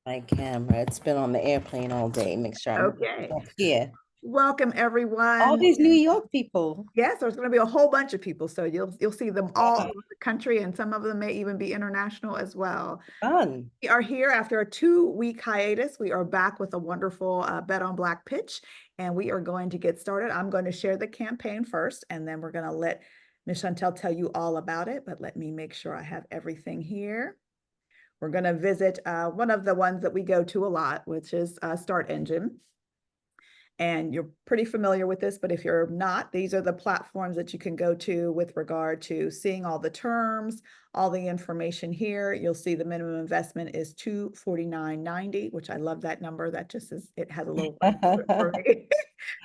My camera. It's been on the airplane all day. Make sure I'm Okay. up here. Welcome, All everyone. these New York people. Yes, there's going to be a whole bunch of people, so you'll see them all Yeah, over the country, and some of them may even be international as well. fun. We are here after a 2-week hiatus. We are back with a wonderful Bet on Black pitch, and we are going to get started. I'm going to share the campaign first, and then we're going to let Ms. Chantel tell you all about it. But let me make sure I have everything here. We're going to visit one of the ones that we go to a lot, which is Start Engine. And you're pretty familiar with this, but if you're not, these are the platforms that you can go to with regard to seeing all the terms, all the information here. You'll see the minimum investment is $249.90, which I love that number. That just is, it has a little ring to it for me.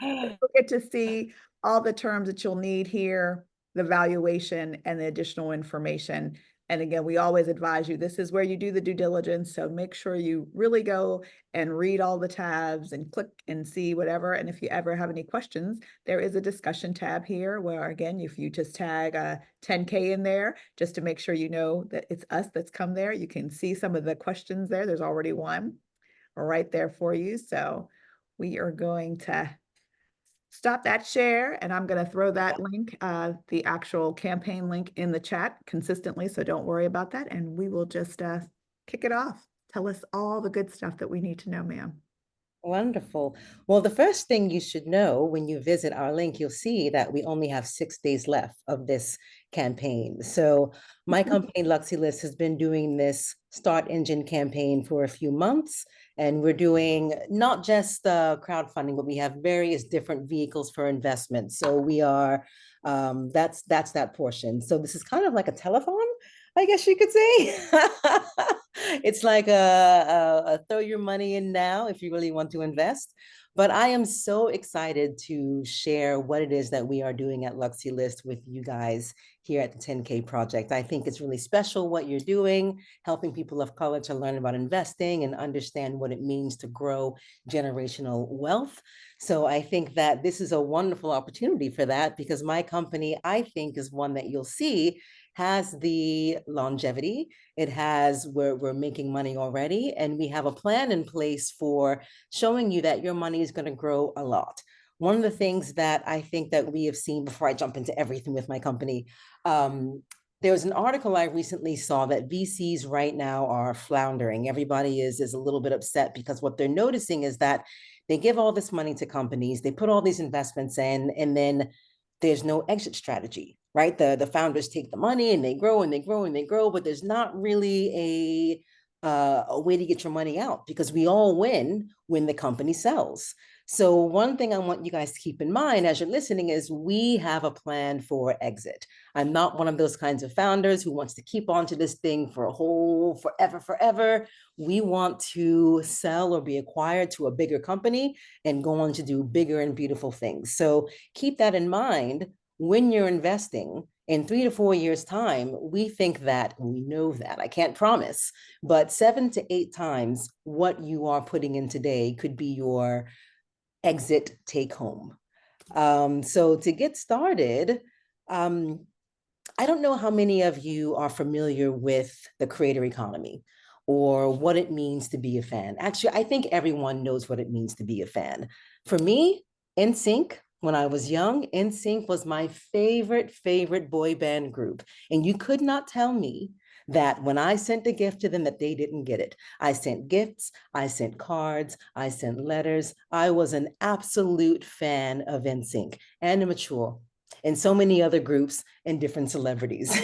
You'll get to see all the terms that you'll need here, the valuation and the additional information. And again, we always advise you, this is where you do the due diligence. So make sure you really go and read all the tabs and click and see whatever. And if you ever have any questions, there is a discussion tab here where, again, if you just tag 10K in there, just to make sure you know that it's us that's come there, you can see some of the questions there. There's already one right there for you. So we are going to stop that share, and I'm going to throw that link, the actual campaign link, in the chat consistently. So don't worry about that. And we will just kick it off. Tell us all the good stuff that we need to know, ma'am. Wonderful. Well, the first thing you should know when you visit our link, you'll see that we only have 6 days left of this campaign. So my company, Luxylist, has been doing this Start Engine campaign for a few months. And we're doing not just crowdfunding, but we have various different vehicles for investment. So we are, that's that portion. So this is kind of like a telethon, I guess you could say. It's like a throw your money in now if you really want to invest. But I am so excited to share what it is that we are doing at Luxylist with you guys here at the 10K Project. I think it's really special what you're doing, helping people of color to learn about investing and understand what it means to grow generational wealth. So I think that this is a wonderful opportunity for that because my company, I think, is one that you'll see has the longevity. It has, we're making money already, and we have a plan in place for showing you that your money is going to grow a lot. One of the things that I think that we have seen before I jump into everything with my company, there was an article I recently saw that VCs right now are floundering. Everybody is a little bit upset because what they're noticing is that they give all this money to companies, they put all these investments in, and then there's no exit strategy, right? The founders take the money and they grow and they grow and they grow, but there's not really a way to get your money out because we all win when the company sells. So one thing I want you guys to keep in mind as you're listening is we have a plan for exit. I'm not one of those kinds of founders who wants to keep on to this thing for a whole forever. We want to sell or be acquired to a bigger company and go on to do bigger and beautiful things. So keep that in mind when you're investing. In 3 to 4 years' time, we think that, we know that, I can't promise, but 7 to 8 times what you are putting in today could be your exit take home. So to get started, I don't know how many of you are familiar with the creator economy or what it means to be a fan. Actually, I think everyone knows what it means to be a fan. For me, NSYNC, when I was young, NSYNC was my favorite boy band group. And you could not tell me that when I sent a gift to them that they didn't get it. I sent gifts, I sent cards, I sent letters. I was an absolute fan of NSYNC and Immature and so many other groups and different celebrities.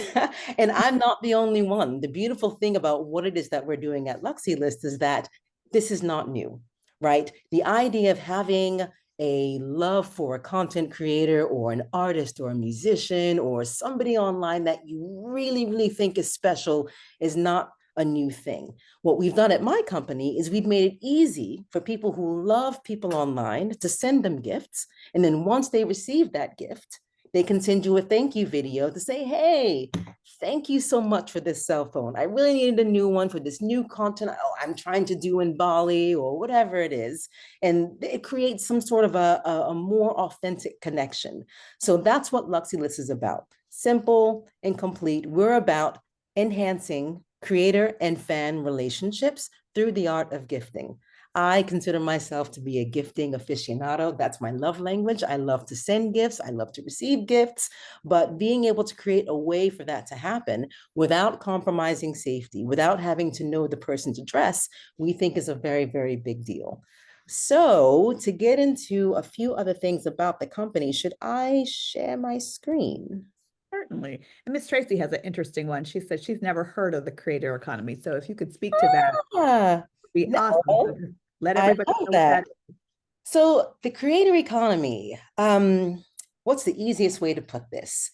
And I'm not the only one. The beautiful thing about what it is that we're doing at Luxylist is that this is not new, right? The idea of having a love for a content creator or an artist or a musician or somebody online that you really think is special is not a new thing. What we've done at my company is we've made it easy for people who love people online to send them gifts. And then once they receive that gift, they can send you a thank you video to say, hey, thank you so much for this cell phone. I really needed a new one for this new content I'm trying to do in Bali or whatever it is. And it creates some sort of a more authentic connection. So that's what Luxylist is about. Simple and complete. We're about enhancing creator and fan relationships through the art of gifting. I consider myself to be a gifting aficionado. That's my love language. I love to send gifts. I love to receive gifts, but being able to create a way for that to happen without compromising safety, without having to know the person's address, we think is a very, very big deal. So to get into a few other things about the company, should I share my screen? Certainly. And Miss Tracy has an interesting one. She said she's never heard of the creator economy. So if you could speak to that, Ah, it'd be awesome. So no, just let I everybody love know what that that. is. So the creator economy, what's the easiest way to put this?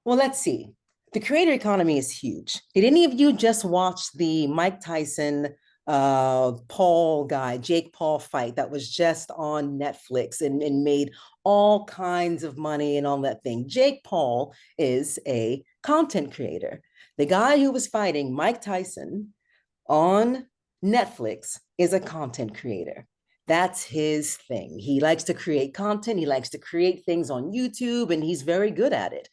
Well, let's see. The creator economy is huge. Did any of you just watch the Mike Tyson Jake Paul fight that was just on Netflix and made all kinds of money and all that thing? Jake Paul is a content creator. The guy who was fighting Mike Tyson on Netflix is a content creator. That's his thing. He likes to create content, he likes to create things on YouTube, and he's very good at it.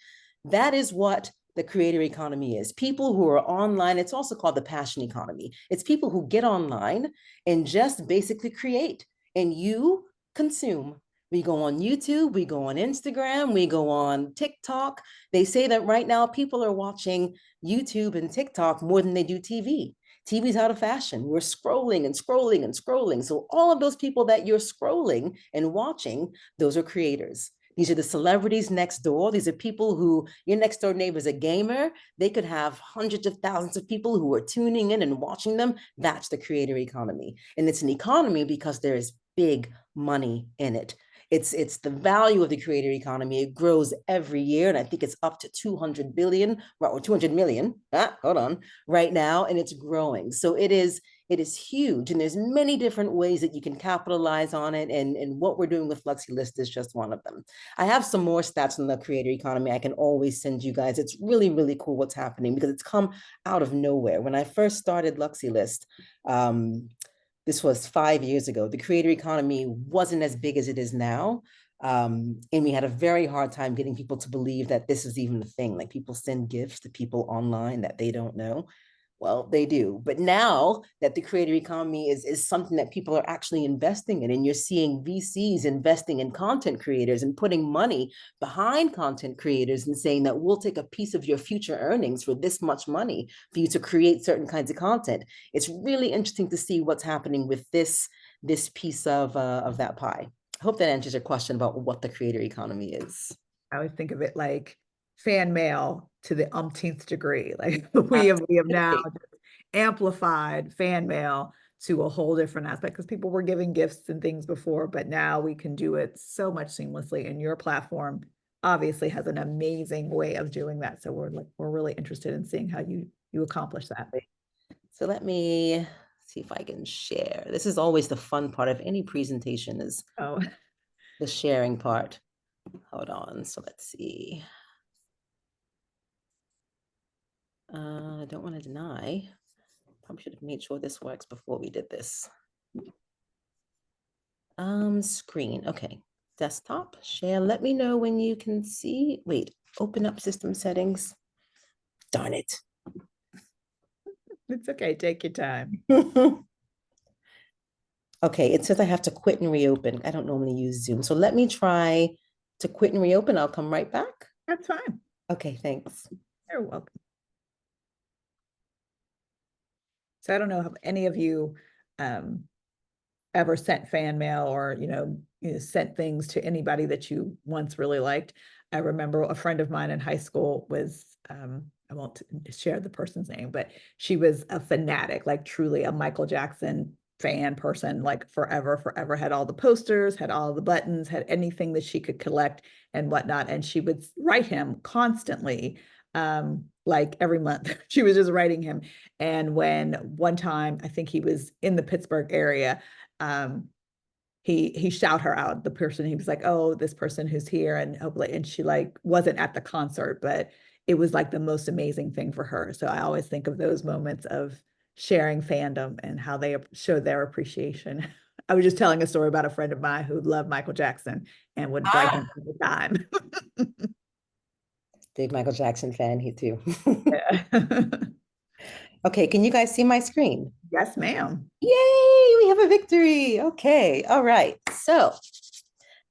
That is what the creator economy is. People who are online, it's also called the passion economy. It's people who get online and just basically create, and you consume. We go on YouTube, we go on Instagram, we go on TikTok. They say that right now people are watching YouTube and TikTok more than they do TV. TV's out of fashion. We're scrolling and scrolling and scrolling. So all of those people that you're scrolling and watching, those are creators. These are the celebrities next door. These are people who your next door neighbor is a gamer. They could have hundreds of thousands of people who are tuning in and watching them. That's the creator economy. And it's an economy because there is big money in it. It's the value of the creator economy. It grows every year, and I think it's up to 200 billion or 200 million. Hold on, right now, and it's growing. So it is huge, and there's many different ways that you can capitalize on it. And what we're doing with Luxylist is just one of them. I have some more stats on the creator economy I can always send you guys. It's really, really cool what's happening because it's come out of nowhere. When I first started Luxylist, this was 5 years ago. The creator economy wasn't as big as it is now. And we had a very hard time getting people to believe that this is even a thing. Like people send gifts to people online that they don't know. Well, they do. But now that the creator economy is something that people are actually investing in, and you're seeing VCs investing in content creators and putting money behind content creators and saying that we'll take a piece of your future earnings for this much money for you to create certain kinds of content. It's really interesting to see what's happening with this piece of that pie. I hope that answers your question about what the creator economy is. I always think of it like fan mail to the umpteenth degree. Like we have now amplified fan mail to a whole different aspect because people were giving gifts and things before, but now we can do it so much seamlessly. And your platform obviously has an amazing way of doing that. So we're really interested in seeing how you accomplish that. So let me see if I can share. This is always the fun part of any presentation is Oh, the sharing part. Hold on. So let's see. I don't want to deny. Probably should have made sure this works before we did this. Screen. Okay. Desktop, share. Let me know when you can see. Wait, open up system settings. Darn it. it's okay. Take your time. Okay, it says I have to quit and reopen. I don't normally use Zoom. So let me try to quit and reopen. I'll come right back. That's fine. Okay, thanks. You're welcome. So I don't know if any of you um, ever sent fan mail or sent things to anybody that you once really liked. I remember a friend of mine in high school was I won't share the person's name, but she was a fanatic, like truly a Michael Jackson fan person, like forever, had all the posters, had all the buttons, had anything that she could collect and whatnot. And she would write him constantly, like every month. She was just writing him. And when one time, I think he was in the Pittsburgh area, he shout her out, the person. He was like, oh, this person who's here, and she like wasn't at the concert, but it was like the most amazing thing for her. So I always think of those moments of sharing fandom and how they show their appreciation. I was just telling a story about a friend of mine who loved Michael Jackson and would write him all the time. Big Michael Jackson fan, he too. Yeah. Okay, can you guys see my screen? Yes, ma'am. Yay, we have a victory. Okay, all right. So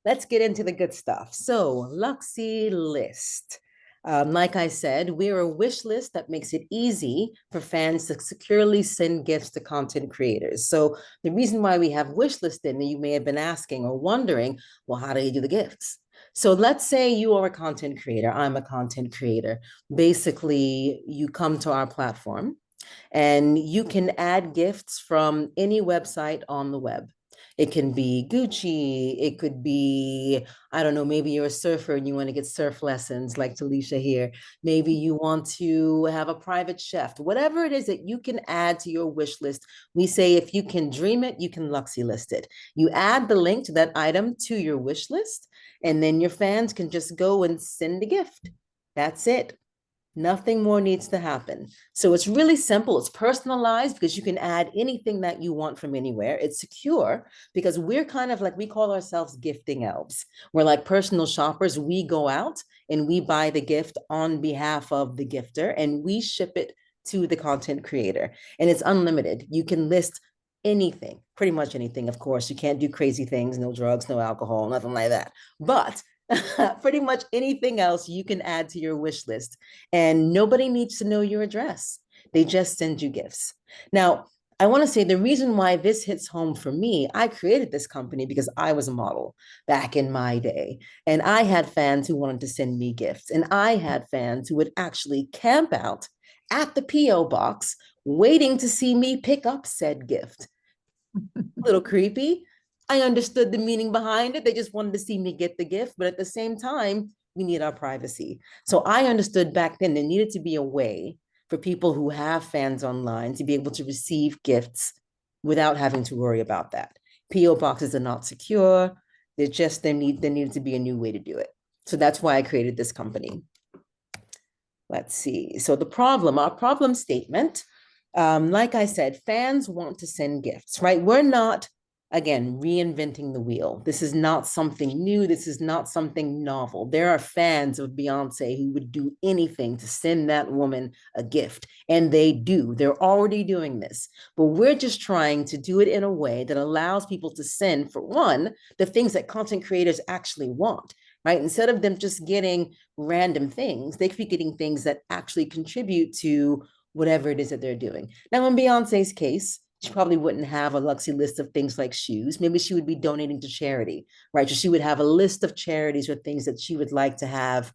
let's get into the good stuff. So, Luxylist. Like I said, we're a wish list that makes it easy for fans to securely send gifts to content creators. So, the reason why we have wish list in, you may have been asking or wondering, well, how do you do the gifts? So, let's say you are a content creator. I'm a content creator. Basically, you come to our platform and you can add gifts from any website on the web. It can be Gucci. It could be, I don't know, maybe you're a surfer and you want to get surf lessons like Talisha here. Maybe you want to have a private chef. Whatever it is that you can add to your wish list, we say if you can dream it, you can Luxy list it. You add the link to that item to your wish list, and then your fans can just go and send a gift. That's it. Nothing more needs to happen. So it's really simple. It's personalized because you can add anything that you want from anywhere. It's secure because we're kind of like, we call ourselves gifting elves. We're like personal shoppers. We go out and we buy the gift on behalf of the gifter and we ship it to the content creator. And it's unlimited. You can list anything, pretty much anything. Of course, you can't do crazy things, no drugs, no alcohol, nothing like that. But pretty much anything else you can add to your wish list and nobody needs to know your address. They just send you gifts. Now, I want to say the reason why this hits home for me, I created this company because I was a model back in my day. And I had fans who wanted to send me gifts. And I had fans who would actually camp out at the P.O. box waiting to see me pick up said gift. A little creepy. I understood the meaning behind it. They just wanted to see me get the gift, but at the same time, we need our privacy. So I understood back then there needed to be a way for people who have fans online to be able to receive gifts without having to worry about that. PO boxes are not secure. There needed to be a new way to do it. So that's why I created this company. Let's see. So our problem statement, like I said, fans want to send gifts, right? We're not, again, reinventing the wheel. This is not something new. This is not something novel. There are fans of Beyonce who would do anything to send that woman a gift, and they do. They're already doing this, but we're just trying to do it in a way that allows people to send, for one, the things that content creators actually want, right? Instead of them just getting random things, they could be getting things that actually contribute to whatever it is that they're doing. Now, in Beyonce's case, she probably wouldn't have a Luxy list of things like shoes. Maybe she would be donating to charity, right? So she would have a list of charities or things that she would like to have,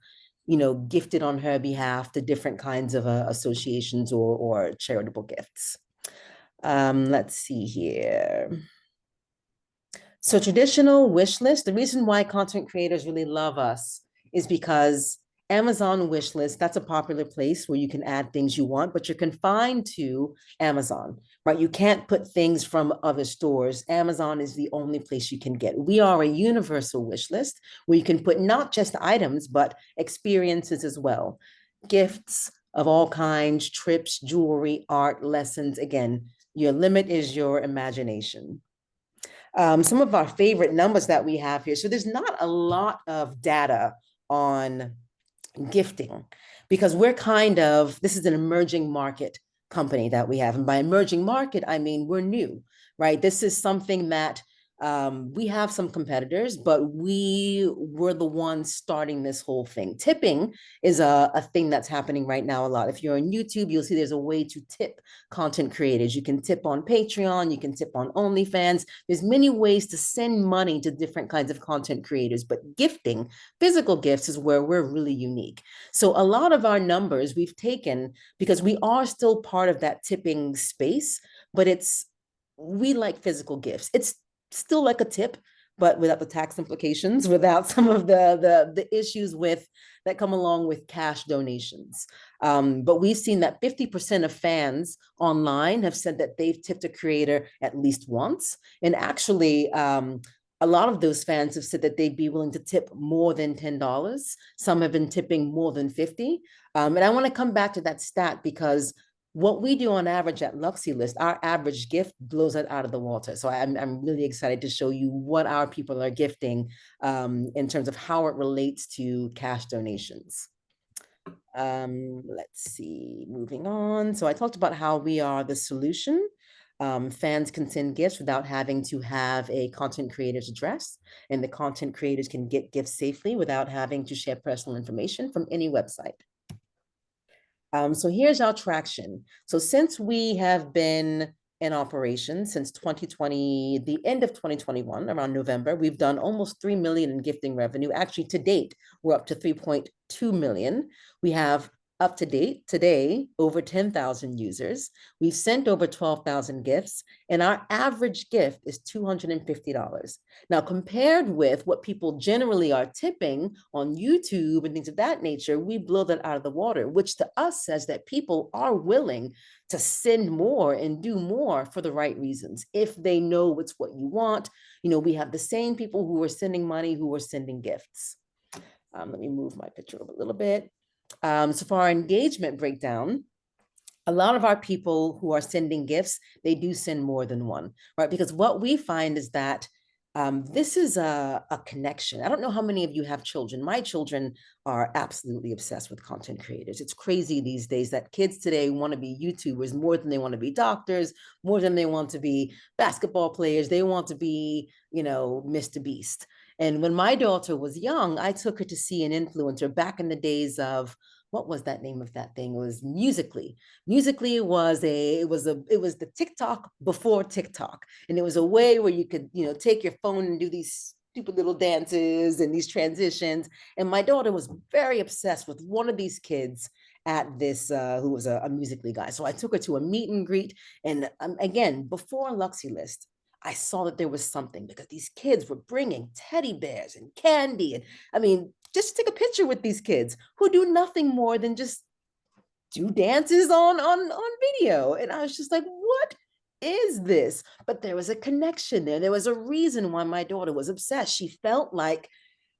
gifted on her behalf to different kinds of associations or charitable gifts. Let's see here. So traditional wish list, the reason why content creators really love us is because Amazon wish list, that's a popular place where you can add things you want, but you're confined to Amazon, right? You can't put things from other stores. Amazon is the only place you can get. We are a universal wish list where you can put not just items, but experiences as well. Gifts of all kinds, trips, jewelry, art, lessons. Again, your limit is your imagination. Some of our favorite numbers that we have here. So there's not a lot of data on gifting because this is an emerging market company that we have. And by emerging market, I mean, we're new, right? This is something that we have some competitors, but we were the ones starting this whole thing. Tipping is a thing that's happening right now a lot. If you're on YouTube, you'll see there's a way to tip content creators. You can tip on Patreon, you can tip on OnlyFans. There's many ways to send money to different kinds of content creators, but gifting, physical gifts is where we're really unique. So a lot of our numbers we've taken because we are still part of that tipping space, but we like physical gifts. It's still like a tip, but without the tax implications, without some of the issues that come along with cash donations. But we've seen that 50% of fans online have said that they've tipped a creator at least once. And actually, a lot of those fans have said that they'd be willing to tip more than $10. Some have been tipping more than 50. And I want to come back to that stat because what we do on average at Luxylist, our average gift blows it out of the water. So I'm really excited to show you what our people are gifting in terms of how it relates to cash donations. Let's see, moving on. So I talked about how we are the solution. Fans can send gifts without having to have a content creator's address, and the content creators can get gifts safely without having to share personal information from any website. So here's our traction. So since we have been in operation since 2020, the end of 2021, around November, we've done almost 3 million in gifting revenue. Actually, to date, we're up to 3.2 million. We have up to date today over 10,000 users. We've sent over 12,000 gifts, and our average gift is $250. Now, compared with what people generally are tipping on YouTube and things of that nature, we blow that out of the water, which to us says that people are willing to send more and do more for the right reasons. If they know it's what you want, we have the same people who are sending money who are sending gifts. Let me move my picture over a little bit. So for our engagement breakdown, a lot of our people who are sending gifts, they do send more than one, right? Because what we find is that this is a connection. I don't know how many of you have children. My children are absolutely obsessed with content creators. It's crazy these days that kids today want to be YouTubers more than they want to be doctors, more than they want to be basketball players. They want to be, Mr. Beast. And when my daughter was young, I took her to see an influencer back in the days of, what was that name of that thing? It was Musically. Musically was the TikTok before TikTok. And it was a way where you could, take your phone and do these stupid little dances and these transitions. And my daughter was very obsessed with one of these kids at this, who was a Musically guy. So I took her to a meet and greet. And again, before Luxylist, I saw that there was something because these kids were bringing teddy bears and candy. And I mean, just take a picture with these kids who do nothing more than just do dances on video. And I was just like, what is this? But there was a connection there. There was a reason why my daughter was obsessed. She felt like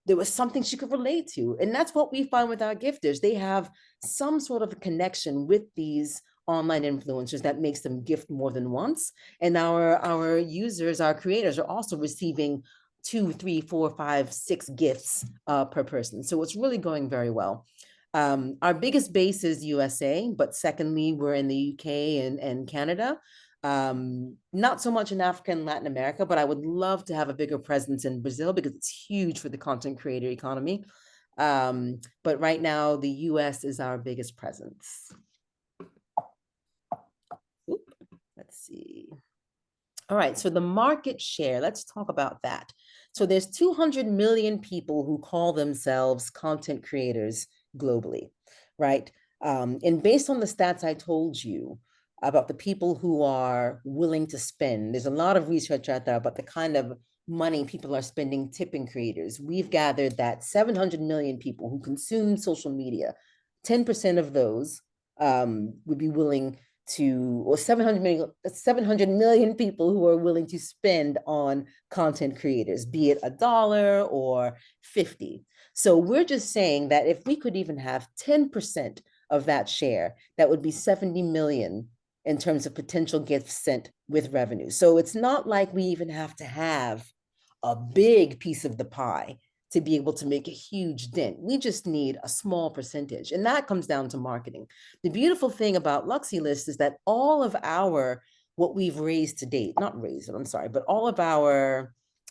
there was something she could relate to. And that's what we find with our gifters. They have some sort of a connection with these online influencers that makes them gift more than once. And our users, our creators are also receiving 2, 3, 4, 5, 6 gifts per person. So it's really going very well. Our biggest base is USA, but secondly, we're in the UK and Canada. Not so much in Africa and Latin America, but I would love to have a bigger presence in Brazil because it's huge for the content creator economy. But right now, the US is our biggest presence. Oop, let's see. All right, so the market share, let's talk about that. So there's 200 million people who call themselves content creators globally, right? And based on the stats I told you about the people who are willing to spend, there's a lot of research out there about the kind of money people are spending tipping creators. We've gathered that 700 million people who consume social media, 10% of those would be willing to, or 700 million people who are willing to spend on content creators, be it $1 or 50. So we're just saying that if we could even have 10% of that share, that would be 70 million in terms of potential gifts sent with revenue. So it's not like we even have to have a big piece of the pie to be able to make a huge dent. We just need a small percentage. And that comes down to marketing. The beautiful thing about Luxylist is that all of what we've raised to date, not raised, I'm sorry, but all of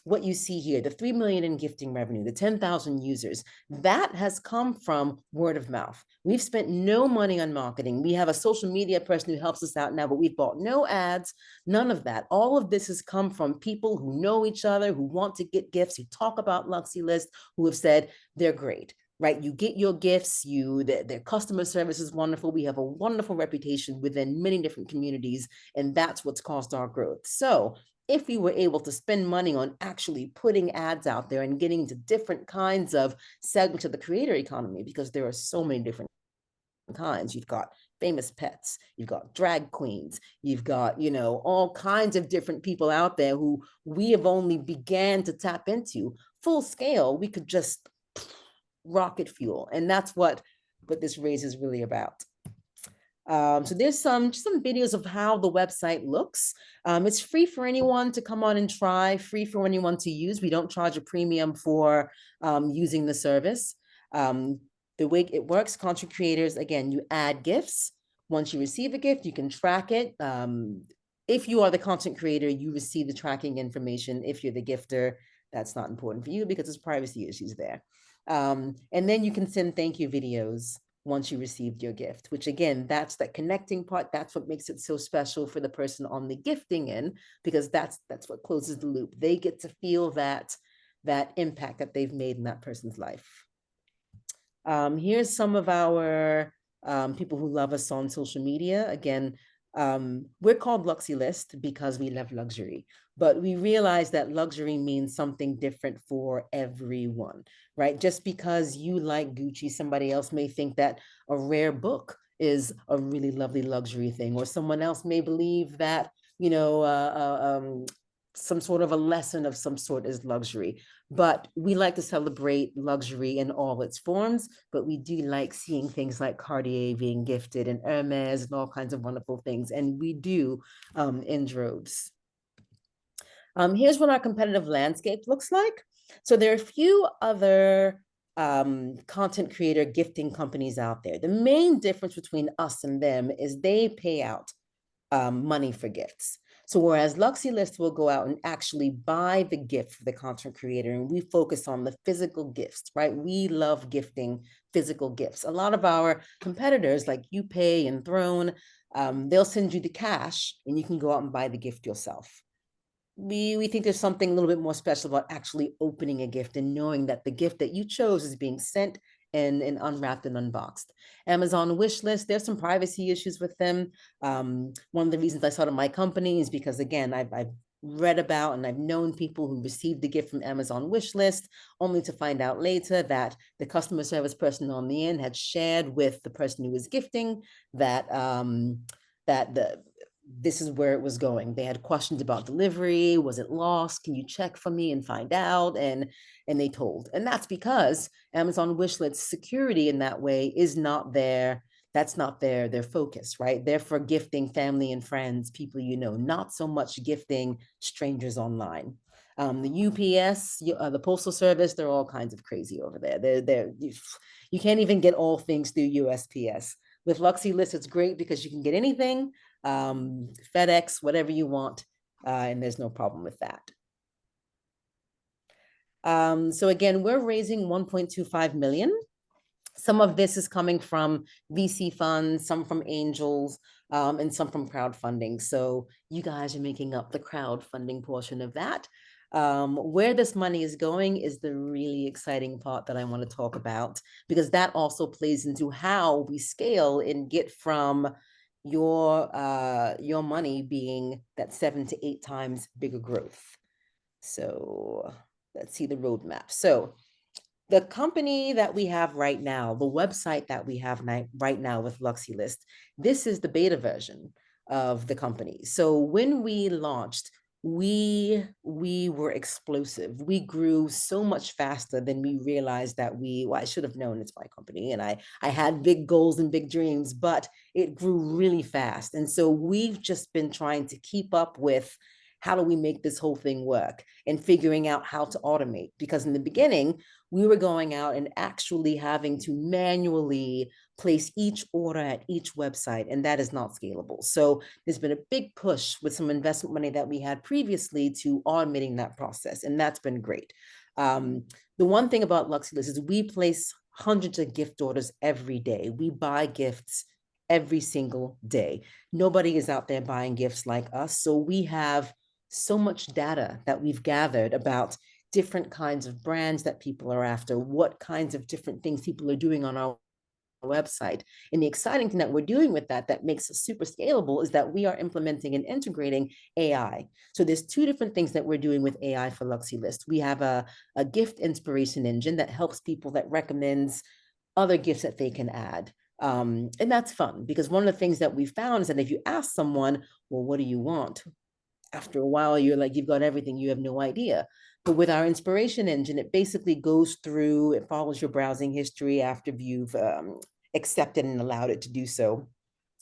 what you see here, the 3 million in gifting revenue, the 10,000 users, that has come from word of mouth. We've spent no money on marketing. We have a social media person who helps us out now, but we've bought no ads, none of that. All of this has come from people who know each other, who want to get gifts, who talk about Luxylist, who have said they're great. Right, you get your gifts. Their customer service is wonderful. We have a wonderful reputation within many different communities, and that's what's caused our growth. So if we were able to spend money on actually putting ads out there and getting into different kinds of segments of the creator economy, because there are so many different kinds. You've got famous pets, you've got drag queens, you've got, all kinds of different people out there who we have only began to tap into. Full scale, we could just rocket fuel. And that's what this raise is really about. So there's some videos of how the website looks. It's free for anyone to come on and try, free for anyone to use. We don't charge a premium for using the service. The way it works, content creators, again, you add gifts. Once you receive a gift, you can track it. If you are the content creator, you receive the tracking information. If you're the gifter, that's not important for you because there's privacy issues there. And then you can send thank you videos once you received your gift, which again, that's that connecting part. That's what makes it so special for the person on the gifting end, because that's what closes the loop. They get to feel that impact that they've made in that person's life. Here's some of our people who love us on social media. Again, we're called Luxylist because we love luxury, but we realize that luxury means something different for everyone, right? Just because you like Gucci, somebody else may think that a rare book is a really lovely luxury thing, or someone else may believe that, you know, some sort of a lesson of some sort is luxury. But we like to celebrate luxury in all its forms, but we do like seeing things like Cartier being gifted and Hermes and all kinds of wonderful things. And we do in droves. Here's what our competitive landscape looks like. So there are a few other content creator gifting companies out there. The main difference between us and them is they pay out money for gifts. So whereas Luxylist will go out and actually buy the gift for the content creator, and we focus on the physical gifts, right? We love gifting physical gifts. A lot of our competitors like UPay and Throne, they'll send you the cash and you can go out and buy the gift yourself. We think there's something a little bit more special about actually opening a gift and knowing that the gift that you chose is being sent and unwrapped and unboxed. Amazon wish list, there's some privacy issues with them. One of the reasons I started my company is because, again, I've read about and I've known people who received the gift from Amazon wish list, only to find out later that the customer service person on the end had shared with the person who was gifting that this is where it was going. They had questions about delivery. Was it lost? Can you check for me and find out? And they told. And that's because Amazon wishlist security in that way is not their, that's not their focus, right? They're for gifting family and friends, people you know, not so much gifting strangers online. The UPS, the Postal Service, they're all kinds of crazy over there. You can't even get all things through USPS. With Luxylist, it's great because you can get anything, FedEx, whatever you want, and there's no problem with that. So again, we're raising 1.25 million. Some of this is coming from VC funds, some from angels, and some from crowdfunding. So you guys are making up the crowdfunding portion of that. Where this money is going is the really exciting part that I want to talk about, because that also plays into how we scale and get from your money being that 7 to 8 times bigger growth. So let's see the roadmap. So the company that we have right now, the website that we have right now with Luxylist, this is the beta version of the company. So when we launched, we were explosive. We grew so much faster than we realized that well, I should have known it's my company, and I had big goals and big dreams, but it grew really fast. And so we've just been trying to keep up with how do we make this whole thing work and figuring out how to automate, because in the beginning, we were going out and actually having to manually place each order at each website, and that is not scalable. So there's been a big push with some investment money that we had previously to automating that process, and that's been great. The one thing about Luxylist is we place hundreds of gift orders every day. We buy gifts every single day. Nobody is out there buying gifts like us, so we have so much data that we've gathered about different kinds of brands that people are after, what kinds of different things people are doing on our website. And the exciting thing that we're doing with that makes us super scalable is that we are implementing and integrating AI. So there's 2 different things that we're doing with AI for Luxylist. We have a gift inspiration engine that helps people, that recommends other gifts that they can add. And that's fun, because one of the things that we found is that if you ask someone, well, what do you want? After a while, you're like, you've got everything, you have no idea. But with our inspiration engine, it basically goes through, it follows your browsing history after you've accepted and allowed it to do so.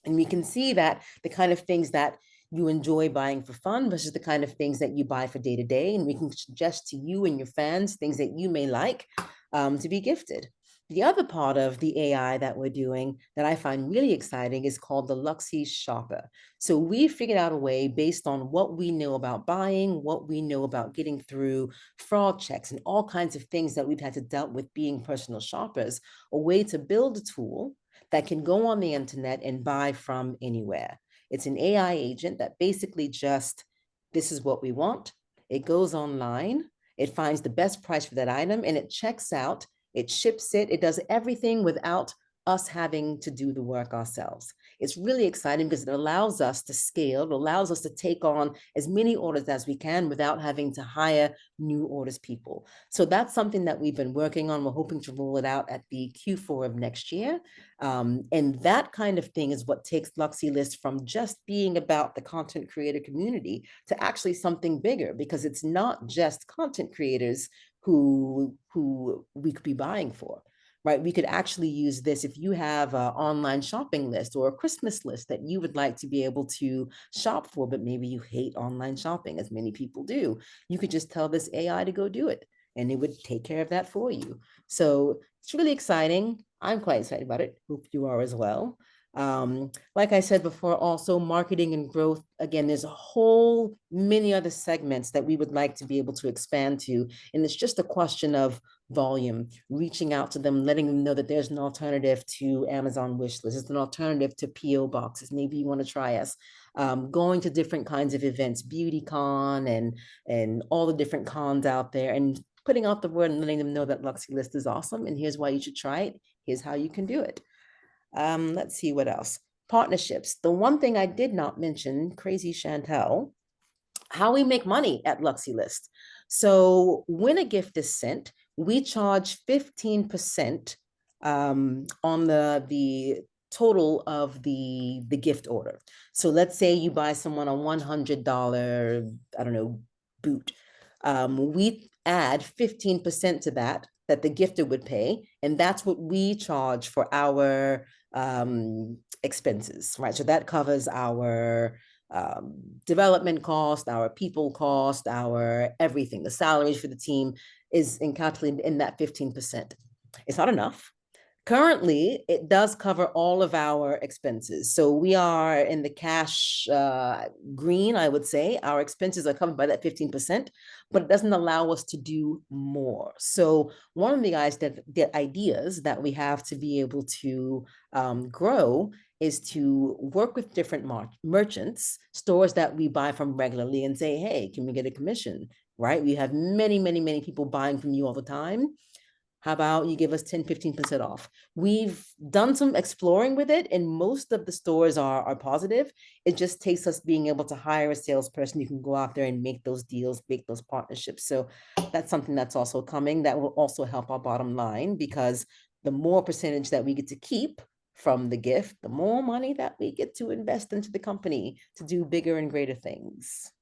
And we can see that the kind of things that you enjoy buying for fun versus the kind of things that you buy for day to day. And we can suggest to you and your fans things that you may like to be gifted. The other part of the AI that we're doing that I find really exciting is called the Luxy Shopper. So we figured out a way based on what we know about buying, what we know about getting through fraud checks and all kinds of things that we've had to dealt with being personal shoppers, a way to build a tool that can go on the internet and buy from anywhere. It's an AI agent that basically just, this is what we want. It goes online, it finds the best price for that item, and it checks out, it ships it, it does everything without us having to do the work ourselves. It's really exciting because it allows us to scale, it allows us to take on as many orders as we can without having to hire new orders people. So that's something that we've been working on. We're hoping to roll it out at the Q4 of next year. And that kind of thing is what takes Luxylist from just being about the content creator community to actually something bigger, because it's not just content creators who we could be buying for, right? We could actually use this if you have an online shopping list or a Christmas list that you would like to be able to shop for, but maybe you hate online shopping, as many people do. You could just tell this AI to go do it, and it would take care of that for you. So it's really exciting. I'm quite excited about it. Hope you are as well. Like I said before, also marketing and growth. Again, there's a whole many other segments that we would like to be able to expand to. And it's just a question of volume, reaching out to them, letting them know that there's an alternative to Amazon wish list. It's an alternative to PO boxes. Maybe you want to try us. Going to different kinds of events, beauty con and all the different cons out there, and putting out the word and letting them know that Luxylist is awesome. And here's why you should try it. Here's how you can do it. Let's see what else. Partnerships. The one thing I did not mention, crazy Chantel, how we make money at Luxylist. So when a gift is sent, we charge 15% on the total of the gift order. So let's say you buy someone a $100, I don't know, boot. We add 15% to that the gifter would pay, and that's what we charge for our expenses, right? So that covers our development cost, our people cost, our everything. The salaries for the team is calculated in that 15%. It's not enough. Currently, it does cover all of our expenses. So we are in the cash green, I would say. Our expenses are covered by that 15%, but it doesn't allow us to do more. So one of the ideas that we have to be able to grow is to work with different merchants, stores that we buy from regularly, and say, hey, can we get a commission, right? We have many, many, many people buying from you all the time. How about you give us 10, 15% off? We've done some exploring with it, and most of the stores are positive. It just takes us being able to hire a salesperson who can go out there and make those deals, make those partnerships. So that's something that's also coming that will also help our bottom line, because the more percentage that we get to keep from the gift, the more money that we get to invest into the company to do bigger and greater things.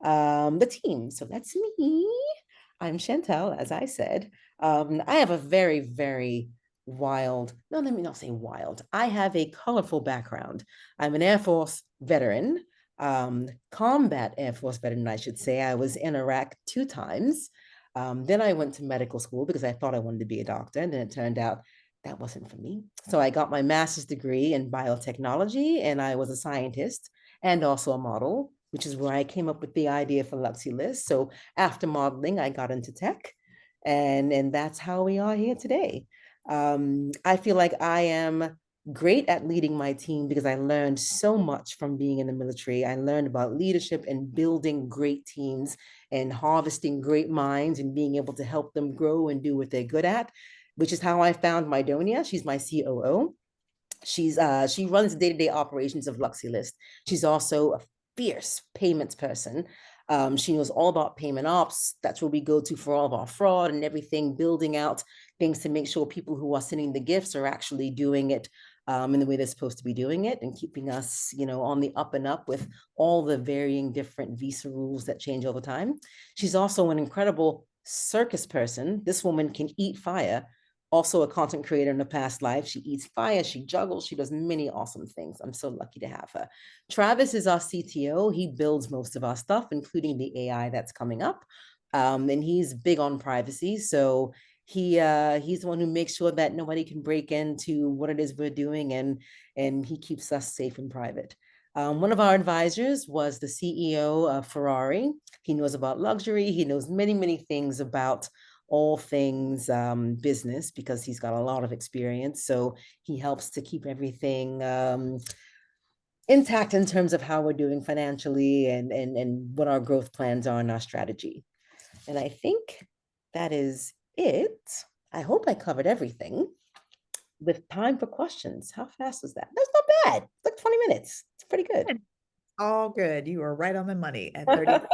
The team. So that's me. I'm Chantel, as I said. I have a very, very wild, no, let me not say wild. I have a colorful background. I'm an Air Force veteran, combat Air Force veteran, I should say. I was in Iraq 2 times. Then I went to medical school because I thought I wanted to be a doctor. And then it turned out that wasn't for me. So I got my master's degree in biotechnology, and I was a scientist and also a model, which is where I came up with the idea for Luxylist. So after modeling, I got into tech, and that's how we are here today. I feel like I am great at leading my team because I learned so much from being in the military. I learned about leadership and building great teams and harvesting great minds and being able to help them grow and do what they're good at, which is how I found Mydonia. She's my COO. She runs the day-to-day operations of Luxylist. She's also a fierce payments person. She knows all about payment ops. That's where we go to for all of our fraud and everything, building out things to make sure people who are sending the gifts are actually doing it in the way they're supposed to be doing it, and keeping us, on the up and up with all the varying different visa rules that change all the time. She's also an incredible circus person. This woman can eat fire. Also a content creator in a past life. She eats fire, she juggles, she does many awesome things. I'm so lucky to have her. Travis is our CTO. He builds most of our stuff, including the AI that's coming up. And he's big on privacy. So He's the one who makes sure that nobody can break into what it is we're doing, and he keeps us safe and private. One of our advisors was the CEO of Ferrari. He knows about luxury. He knows many, many things about all things business because he's got a lot of experience. So he helps to keep everything intact in terms of how we're doing financially and what our growth plans are and our strategy. And I think that is it. I hope I covered everything with time for questions. How fast was that? That's not bad. It's like 20 minutes. It's pretty good. All good. You are right on the money at 30.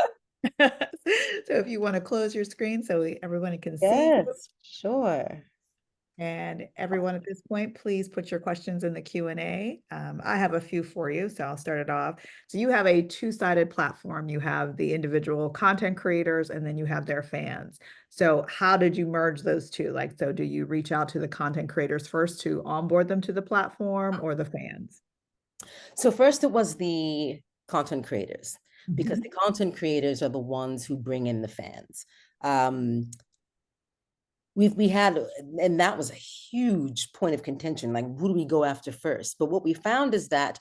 So if you want to close your screen so everyone can see you. Yes, sure. And everyone at this point, please put your questions in the Q&A. I have a few for you, so I'll start it off. So you have a two-sided platform. You have the individual content creators, and then you have their fans. So how did you merge those two? Like, so do you reach out to the content creators first to onboard them to the platform, or the fans? So first it was the content creators, because Mhm. the content creators are the ones who bring in the fans. Um, we had, and that was a huge point of contention, like who do we go after first? But what we found is that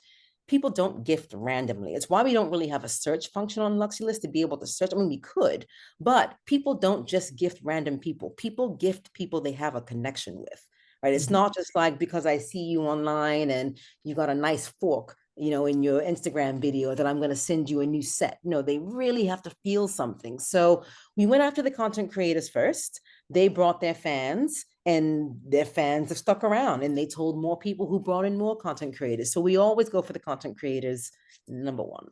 people don't gift randomly. It's why we don't really have a search function on Luxylist to be able to search. I mean, we could, but people don't just gift random people. People gift people they have a connection with, right? It's Mhm. not just like because I see you online and you got a nice fork, in your Instagram video, that I'm going to send you a new set. No, they really have to feel something. So we went after the content creators first. They brought their fans, and their fans have stuck around, and they told more people, who brought in more content creators. So we always go for the content creators, number one.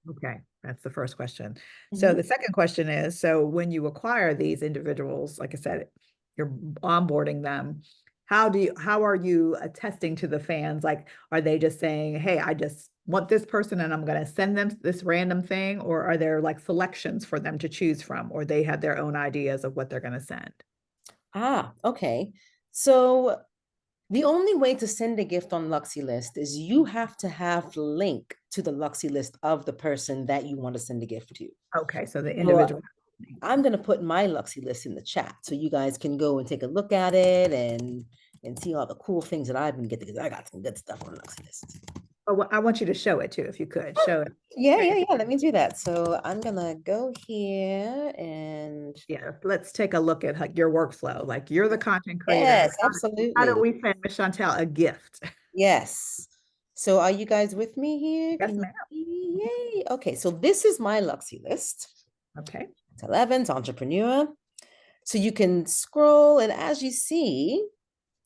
Okay, that's the first question. So Mhm. the second question is, so when you acquire these individuals, like I said, you're onboarding them. How are you attesting to the fans? Like, are they just saying, hey, I just want this person and I'm going to send them this random thing? Or are there like selections for them to choose from, or they have their own ideas of what they're going to send? Okay. So the only way to send a gift on Luxylist is you have to have the link to the Luxylist of the person that you want to send a gift to. Okay, so the So individual. I'm going to put my Luxylist in the chat so you guys can go and take a look at it and see all the cool things that I've been getting, because I got some good stuff on Luxylist. Oh, well, I want you to show it too, if you could show it. Yeah. Let me do that. So I'm gonna go here and Yeah, let's take a look at your workflow. Like, you're the content creator. yes, How do absolutely. we send Miss Chantel a gift? Yes. So are you guys with me here? Yes, Can you ma'am. see? Yay. Okay, so this is my Luxy list. Okay. It's 11's entrepreneur. So you can scroll, and as you see,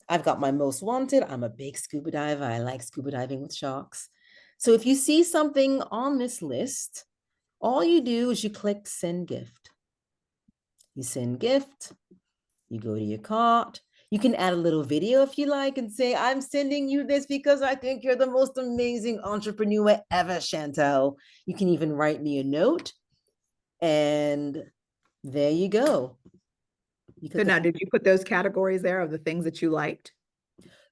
I've got my most wanted. I'm a big scuba diver. I like scuba diving with sharks. So if you see something on this list, all you do is you click send gift. You send gift, you go to your cart. You can add a little video if you like and say, I'm sending you this because I think you're the most amazing entrepreneur ever, Chantel. You can even write me a note, and there you go. You So could, now, did you put those categories there of the things that you liked?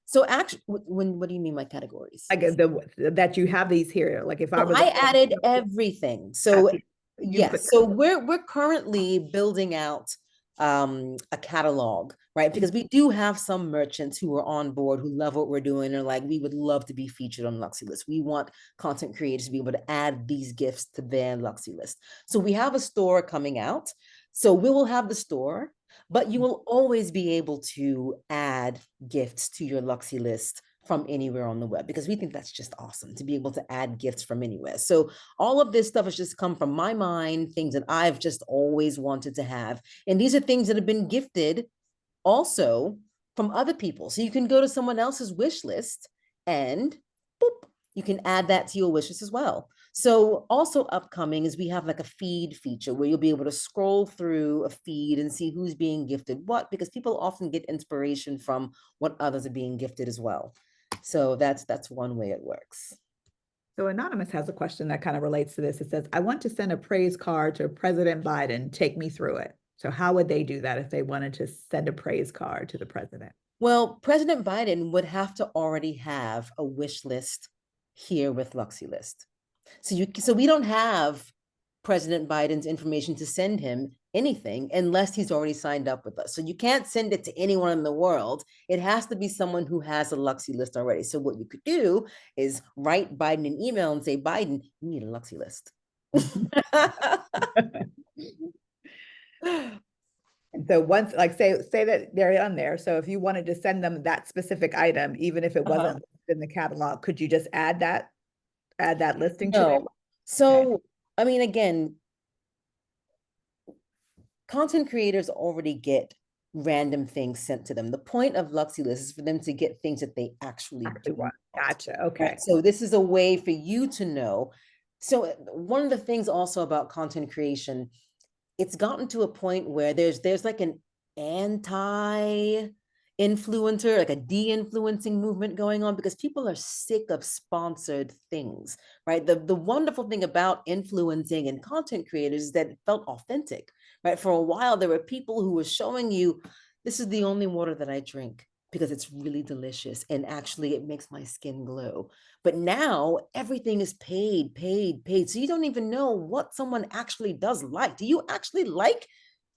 so actually, what do you mean by categories? Like, that you have these here. Like, if I So was a I person, added everything. So you put. yes, so we're currently building out a catalog, right? Because we do have some merchants who are on board, who love what we're doing, and are like, we would love to be featured on Luxy List. We want content creators to be able to add these gifts to their Luxy List. So we have a store coming out. So we will have the store, but you will always be able to add gifts to your Luxy List from anywhere on the web, because we think that's just awesome to be able to add gifts from anywhere. So all of this stuff has just come from my mind, things that I've just always wanted to have. And these are things that have been gifted also from other people. So you can go to someone else's wish list and boop, you can add that to your wish list as well. So also upcoming is we have like a feed feature where you'll be able to scroll through a feed and see who's being gifted what, because people often get inspiration from what others are being gifted as well. So that's one way it works. So Anonymous has a question that kind of relates to this. It says, I want to send a praise card to President Biden. Take me through it. So how would they do that if they wanted to send a praise card to the president? Well, President Biden would have to already have a wish list here with Luxy List. So we don't have President Biden's information to send him anything unless he's already signed up with us. So you can't send it to anyone in the world. It has to be someone who has a Luxylist already. So what you could do is write Biden an email and say, Biden, you need a Luxylist. And so once, like say that they're on there. So if you wanted to send them that specific item, even if it wasn't in the catalog, could you just add that listing to it? No. So, I mean, again, content creators already get random things sent to them. The point of Luxylist is for them to get things that they actually do want. Gotcha. Okay. Right? So this is a way for you to know. So one of the things also about content creation, it's gotten to a point where there's like an anti influencer, like a de-influencing movement going on, because people are sick of sponsored things, right? The wonderful thing about influencing and content creators is that it felt authentic, right? For a while, there were people who were showing you, this is the only water that I drink because it's really delicious and actually it makes my skin glow. But now everything is paid. So you don't even know what someone actually does like. Do you actually like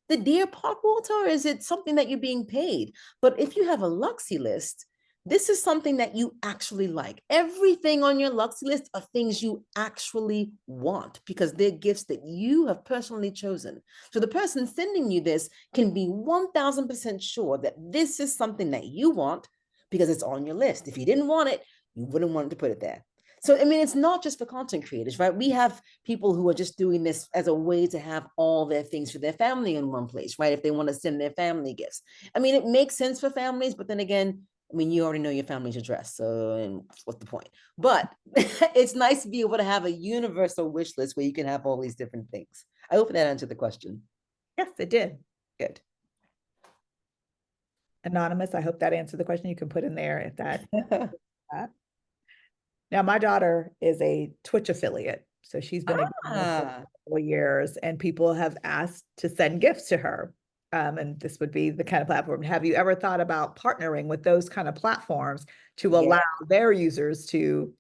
the Deer Park water, or is it something that you're being paid? But if you have a Luxylist, this is something that you actually like. Everything on your Luxylist are things you actually want because they're gifts that you have personally chosen. So the person sending you this can be 1000% sure that this is something that you want because it's on your list. If you didn't want it, you wouldn't want to put it there. So, I mean, it's not just for content creators, right? We have people who are just doing this as a way to have all their things for their family in one place, right? If they want to send their family gifts. I mean, it makes sense for families, but then again, I mean, you already know your family's address, so and what's the point? But it's nice to be able to have a universal wish list where you can have all these different things. I hope that answered the question. Yes, it did. Good. Anonymous, I hope that answered the question. You can put in there if that. Now, my daughter is a Twitch affiliate, so she's been for a couple of years, and people have asked to send gifts to her. And this would be the kind of platform. Have you ever thought about partnering with those kind of platforms to allow their users to,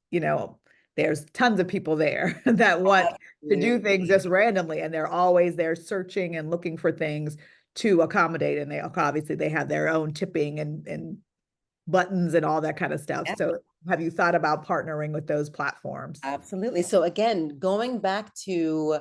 there's tons of people there that want to do things just randomly, and they're always there searching and looking for things to accommodate. And they obviously they have their own tipping and buttons and all that kind of stuff. So have you thought about partnering with those platforms? Absolutely. So again, going back to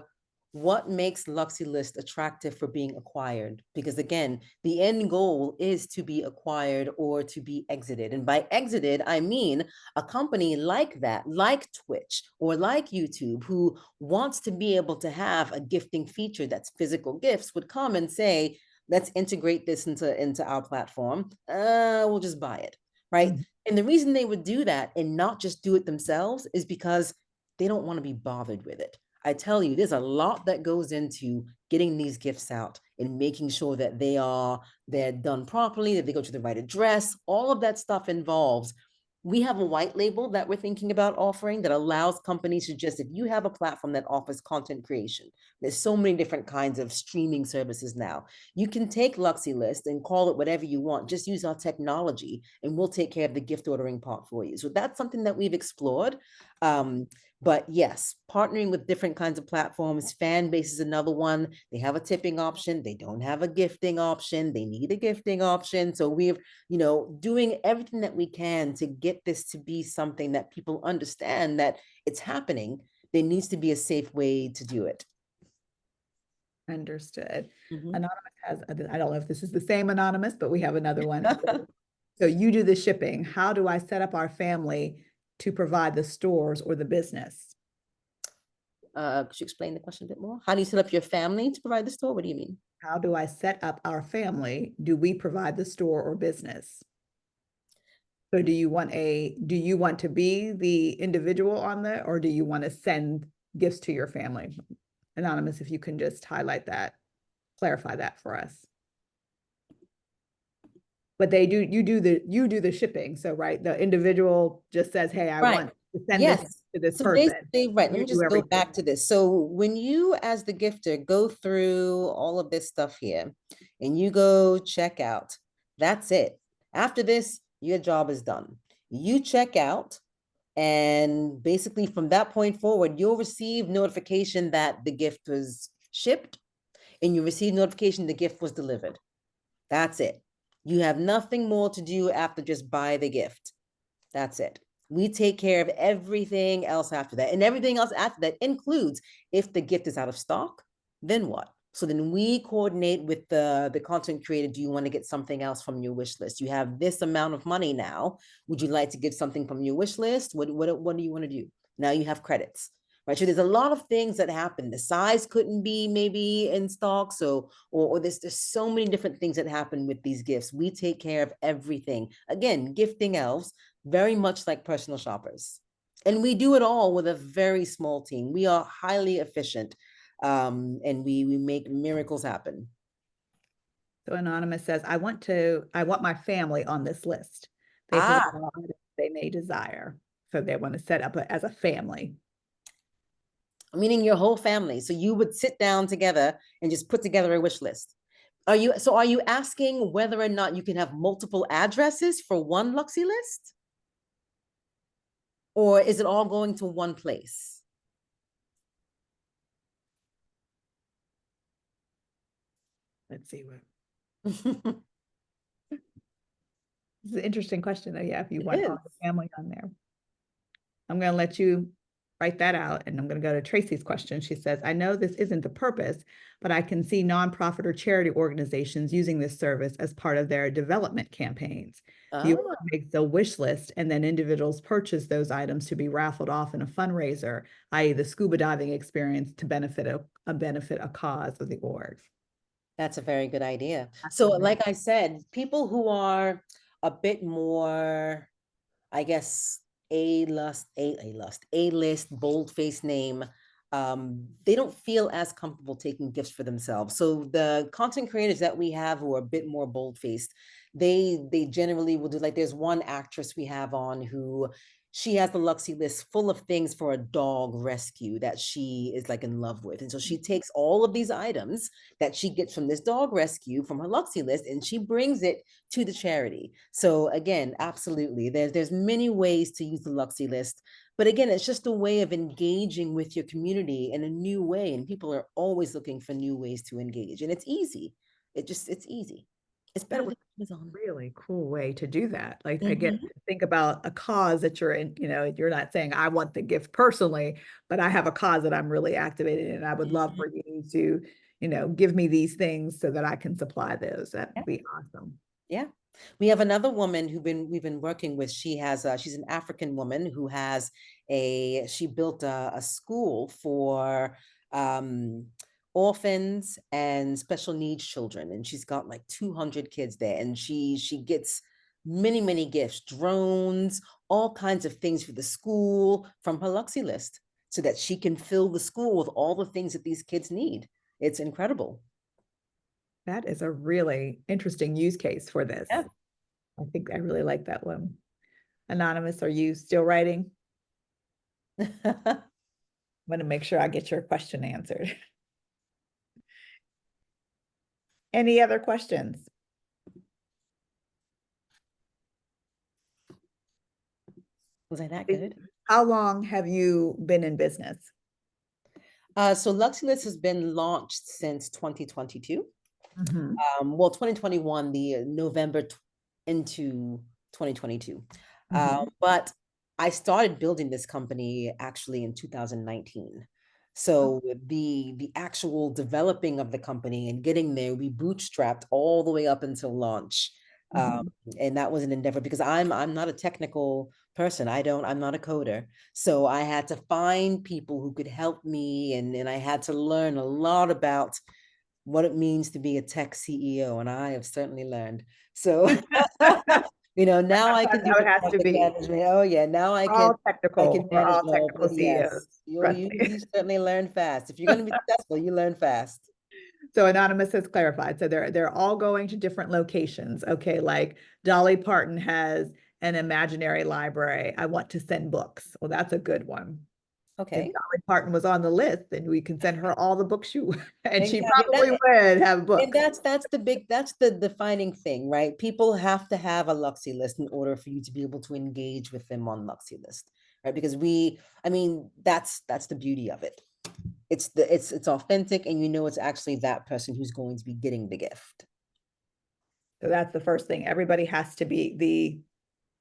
what makes Luxylist attractive for being acquired, because again, the end goal is to be acquired or to be exited. And by exited, I mean a company like that, like Twitch or like YouTube, who wants to be able to have a gifting feature that's physical gifts, would come and say, let's integrate this into our platform. We'll just buy it, right? Mm-hmm. And the reason they would do that and not just do it themselves is because they don't want to be bothered with it. I tell you, there's a lot that goes into getting these gifts out and making sure that they're done properly, that they go to the right address. All of that stuff involves. We have a white label that we're thinking about offering that allows companies to just, if you have a platform that offers content creation, there's so many different kinds of streaming services now. You can take Luxylist and call it whatever you want. Just use our technology and we'll take care of the gift ordering part for you. So that's something that we've explored. But yes, partnering with different kinds of platforms. Fanbase is another one. They have a tipping option. They don't have a gifting option. They need a gifting option. So we're, doing everything that we can to get this to be something that people understand that it's happening. There needs to be a safe way to do it. Understood. Mm-hmm. Anonymous has, I don't know if this is the same Anonymous, but we have another one. So you do the shipping. How do I set up our family to provide the stores or the business? Could you explain the question a bit more? How do you set up your family to provide the store? What do you mean? How do I set up our family? Do we provide the store or business? So do you want to be the individual on there, or do you want to send gifts to your family? Anonymous, if you can just highlight that, clarify that for us. But you do the shipping. So, right, the individual just says, hey, I want to send this to this person. Right, let me just go back to this. So when you as the gifter go through all of this stuff here and you go check out, that's it. After this, your job is done. You check out And basically from that point forward, you'll receive notification that the gift was shipped, and you receive notification the gift was delivered. That's it. You have nothing more to do after just buy the gift. That's it. We take care of everything else after that. And everything else after that includes if the gift is out of stock, then what? So then we coordinate with the content creator. Do you want to get something else from your wish list? You have this amount of money now. Would you like to get something from your wish list? What do you want to do? Now you have credits, right? So there's a lot of things that happen. The size couldn't be maybe in stock. So, or there's so many different things that happen with these gifts. We take care of everything. Again, gifting elves, very much like personal shoppers. And we do it all with a very small team. We are highly efficient, and we make miracles happen. So Anonymous says, I want my family on this list. They have Ah, all items they may desire. So they want to set up as a family. meaning your whole family. So you would sit down together and just put together a wish list. Are you asking whether or not you can have multiple addresses for one Luxylist? Or is it all going to one place? Let's see what. It's an interesting question though. Yeah, if you It want is. all the family on there. I'm going to let you write that out. And I'm going to go to Tracy's question. She says, I know this isn't the purpose, but I can see nonprofit or charity organizations using this service as part of their development campaigns. The org Ah, makes a wish list, and then individuals purchase those items to be raffled off in a fundraiser, i.e., the scuba diving experience to benefit a cause of the org. that's a very good idea. That's So, a really like I said, people who are a bit more, I guess, A-list, bold-faced name, they don't feel as comfortable taking gifts for themselves. So the content creators that we have who are a bit more bold-faced, they generally will do, like there's one actress we have on who she has the Luxy list full of things for a dog rescue that she is like in love with. And so she takes all of these items that she gets from this dog rescue from her Luxy list and she brings it to the charity. So again, absolutely, there's many ways to use the Luxy list, but again, it's just a way of engaging with your community in a new way, and people are always looking for new ways to engage, and it's easy. It's easy. It's That better was than Amazon. a really cool way to do that. Like again, Mhm. think about a cause that you're in, you're not saying I want the gift personally, but I have a cause that I'm really activated in. And I would love Mhm. for you to, give me these things so that I can supply those. That Yeah. would be awesome. Yeah. We have another woman we've been working with. She's an African woman who has she built a school for orphans and special needs children. And she's got like 200 kids there. And she gets many, many gifts, drones, all kinds of things for the school from her Luxy list so that she can fill the school with all the things that these kids need. It's incredible. That is a really interesting use case for this. Yeah. I think I really like that one. Anonymous, are you still writing? I'm going to make sure I get your question answered. Any other questions? Was I that good? How long have you been in business? So Luxylist has been launched since 2022. Mhm. Well, 2021, the November into 2022. Mhm. But I started building this company actually in 2019. So the actual developing of the company and getting there, we bootstrapped all the way up until launch. Um, Mhm. and that was an endeavor because I'm not a technical person. I'm not a coder. So I had to find people who could help me, and I had to learn a lot about what it means to be a tech CEO, and I have certainly learned. So, now I can do How the it has to project be. management. Oh yeah, now We're all I can technical. We're manage all all. technical But CEOs. yes, you Trust you me. you certainly learn fast. If you're going to be successful, you learn fast. So Anonymous has clarified. So they're all going to different locations. Okay, like Dolly Parton has an imaginary library. I want to send books. Well, that's a good one. If Okay. Dolly Parton was on the list, then we can send her all the books you and she Exactly. probably would have And books. that's the defining thing, right? People have to have a Luxy list in order for you to be able to engage with them on Luxy list, right? Because I mean, that's the beauty of it. It's authentic, and you know it's actually that person who's going to be getting the gift. So that's the first thing. Everybody has to be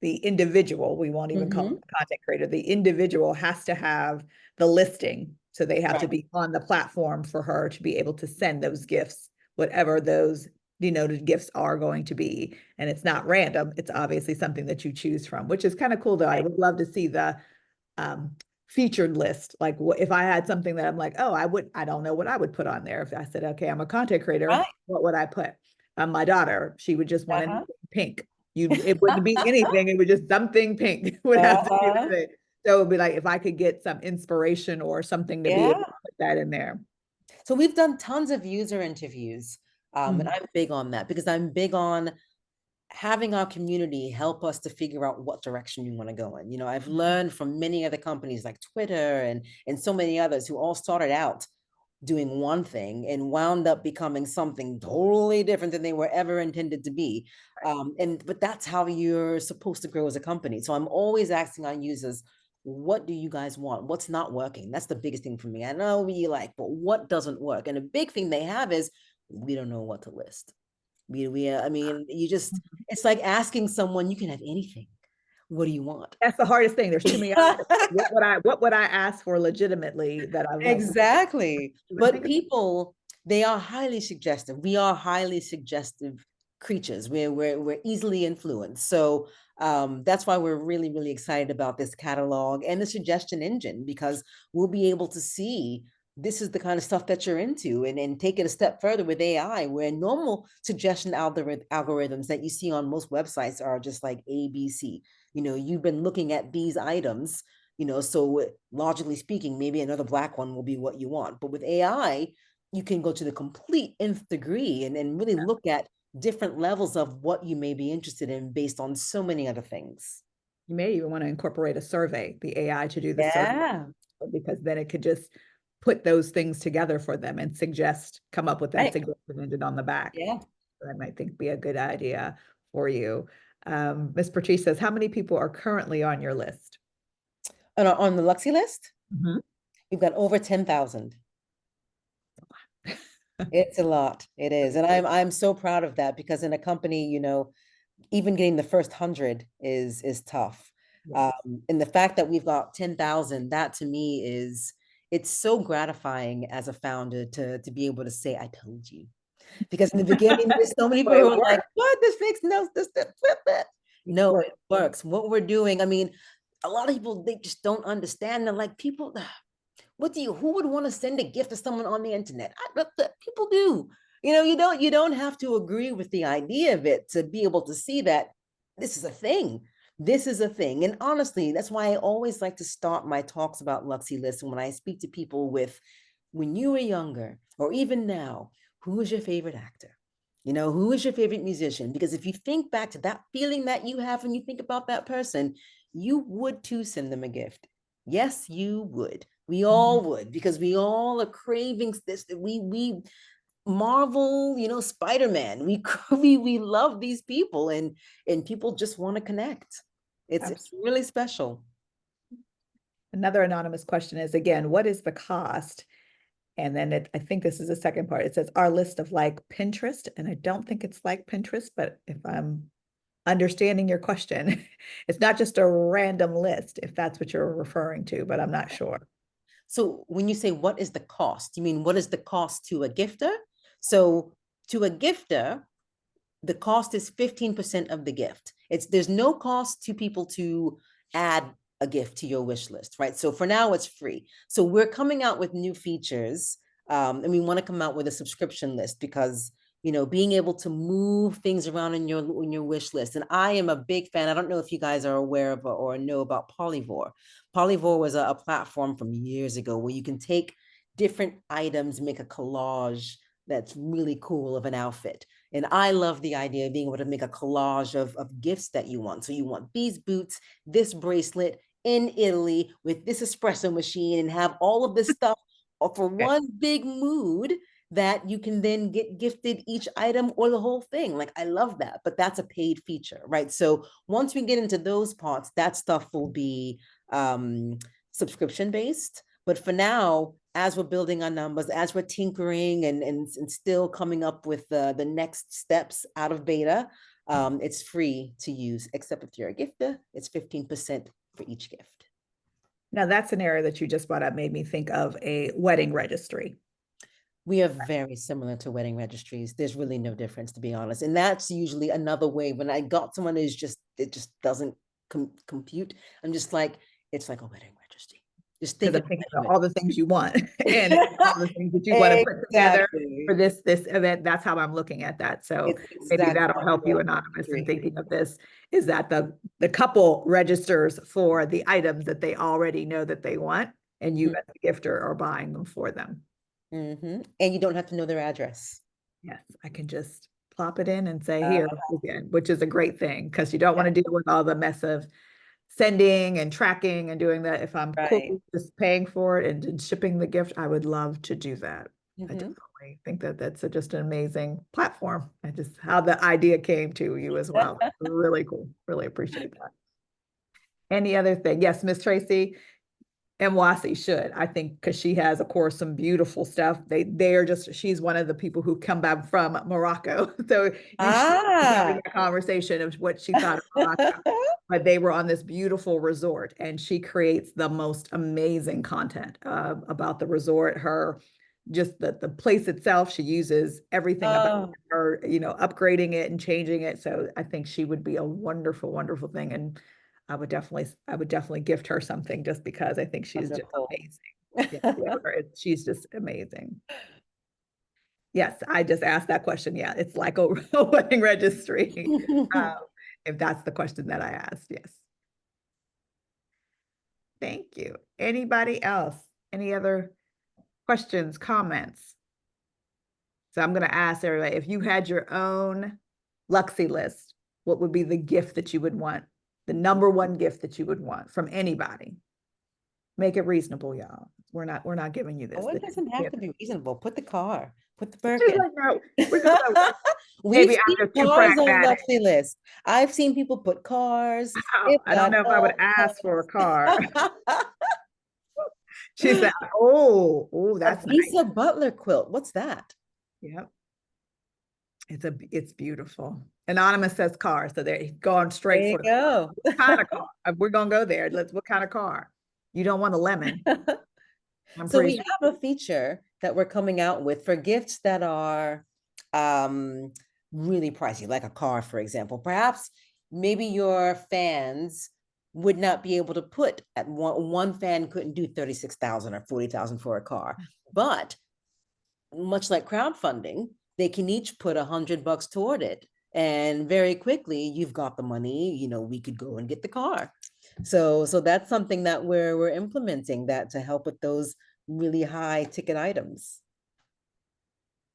the individual. We won't even call them Hmm. the content creator. The individual has to have the listing. So they have to Right. be on the platform for her to be able to send those gifts, whatever those denoted gifts are going to be. And it's not random. It's obviously something that you choose from, which is kind of cool though. I Right. would love to see the um, featured list. Like if I had something that I'm like, oh, I don't know what I would put on there. If I said, okay, I'm a content creator, Right. what would I put? My daughter, she would just want anything Uh-huh. pink. It wouldn't be anything. It would just something pink would have to be Uh-huh. the thing. So it would be like if I could get some inspiration or something to be able Yeah. to put that in there. So we've done tons of user interviews. And Mhm. I'm big on that because I'm big on having our community help us to figure out what direction you want to go in. You know, I've learned from many other companies like Twitter and so many others who all started out doing one thing and wound up becoming something totally different than they were ever intended to be. But that's how you're supposed to grow as a company. So I'm always asking our users, what do you guys want? What's not working? That's the biggest thing for me. I know we like, but what doesn't work? And a big thing they have is we don't know what to list. I mean, it's like asking someone, you can have anything. What do you want? That's the hardest thing. There's too many options. What would I ask for legitimately that I'm like, Exactly. even But think about people, they are highly suggestive. We are highly suggestive creatures. We're easily influenced. So that's why we're really, really excited about this catalog and the suggestion engine, because we'll be able to see this is the kind of stuff that you're into, and take it a step further with AI, where normal suggestion algorithms that you see on most websites are just like ABC. You know, you've been looking at these items, so logically speaking, maybe another black one will be what you want. But with AI, you can go to the complete nth degree and really look at different levels of what you may be interested in based on so many other things. you may even want to incorporate a survey, the AI to do the survey, Yeah. because then it could just put those things together for them and come up with that Right. suggestion engine on the back. Yeah. That might think be a good idea for you. Ms. Patrice says, how many people are currently on your list? And on the Luxylist, Mhm. we've got over 10,000. It's a lot. It is. And I'm so proud of that, because in a company, even getting the first 100 is tough. Yes. And the fact that we've got 10,000, that to me it's so gratifying as a founder to be able to say, I told you. Because in the beginning, there's so many people Well, who it are like, worked. what? This makes no this, that, that. It No, it worked. works. What we're doing, I mean, a lot of people, they just don't understand. They're like, who would want to send a gift to someone on the internet? People do. You don't have to agree with the idea of it to be able to see that this is a thing. This is a thing. And honestly, that's why I always like to start my talks about Luxylist when I speak to people with, when you were younger, or even now, who is your favorite actor? Who is your favorite musician? Because if you think back to that feeling that you have when you think about that person, you would too send them a gift. Yes, you would. We all would, because we all are craving this. We Marvel, Spider-Man. We love these people, and people just want to connect. It's Absolutely. really special. Another anonymous question is again, what is the cost? And then I think this is the second part. It says our list of like Pinterest, and I don't think it's like Pinterest, but if I'm understanding your question, it's not just a random list, if that's what you're referring to, but I'm not sure. So when you say what is the cost, you mean what is the cost to a gifter? So to a gifter, the cost is 15% of the gift. There's no cost to people to add a gift to your wish list, right? So for now, it's free. So we're coming out with new features, and we want to come out with a subscription list, because being able to move things around in your wish list. And I am a big fan. I don't know if you guys are aware of or know about Polyvore. Polyvore was a platform from years ago where you can take different items, make a collage that's really cool of an outfit. And I love the idea of being able to make a collage of gifts that you want. So you want these boots, this bracelet in Italy with this espresso machine, and have all of this stuff for Okay. one big mood that you can then get gifted each item or the whole thing. Like, I love that, but that's a paid feature, right? So once we get into those parts, that stuff will be subscription based. But for now, as we're building our numbers, as we're tinkering and still coming up with the next steps out of beta, it's free to use, except if you're a gifter, it's 15% for each gift. Now that scenario that you just brought up made me think of a wedding registry. We are very similar to wedding registries. There's really no difference, to be honest. And that's usually another way when I got someone who's just, it just doesn't compute. I'm just like, it's like a wedding registry. Just think Because of I'm thinking it. about all the things you want and all the things that you want to put together Exactly. for this event. That's how I'm looking at that. So It's maybe exactly that'll like a help you, wedding Anonymous, in registry. thinking of this, is that the couple registers for the items that they already know that they want, and you Mhm, as the gifter are buying them for them. mhm. And you don't have to know their address. Yes, I can just plop it in and say Uh, here again, which is a great thing because you don't yeah, want to deal with all the mess of sending and tracking and doing that. If I'm cool right. with just paying for it and shipping the gift, I would love to do that. I Mhm. definitely think that that's just an amazing platform. I just how the idea came to you as well. Really cool. Really appreciate that. Any other thing? Yes, Miss Tracy. And Wasi should, I think, because she has, of course, some beautiful stuff. They're just, she's one of the people who come back from Morocco. So you should be having Ah. a conversation of what she thought of Morocco. But they were on this beautiful resort, and she creates the most amazing content about the resort. Her just the place itself, she uses everything about Oh, her, upgrading it and changing it. So I think she would be a wonderful, wonderful thing. And I would definitely gift her something just because I think she's just wonderful. amazing. Yeah, she's just amazing. Yes, I just asked that question. Yeah, it's like a, a wedding registry. Um, if that's the question that I asked, yes. Thank you. Anybody else? Any other questions, comments? So I'm going to ask everybody, if you had your own Luxy list, what would be the gift that you would want? The number one gift that you would want from anybody? Make it reasonable, y'all. We're not giving you this. Oh, it doesn't have to be reasonable. Put the car, put the She's Birkin. like, no, we're gonna go. We've Maybe seen I'm just too cars on pragmatic. Luxylist. I've seen people put cars. Oh, They've I don't got know if I would all ask for a car. kinds. She said, oh, A that's nice. Visa Butler quilt. What's that? Yep. It's beautiful. Anonymous says car, so they're going There straight you for the car. go. What kind of car? We're gonna go there. What kind of car? You don't want a lemon. I'm So pretty we sure. have a feature that we're coming out with for gifts that are um, really pricey, like a car, for example. Perhaps maybe your fans would not be able to put at one fan couldn't do 36,000 or 40,000 for a car. But much like crowdfunding, they can each put $100 toward it. And very quickly, you've got the money, we could go and get the car. So that's something that we're implementing that to help with those really high ticket items.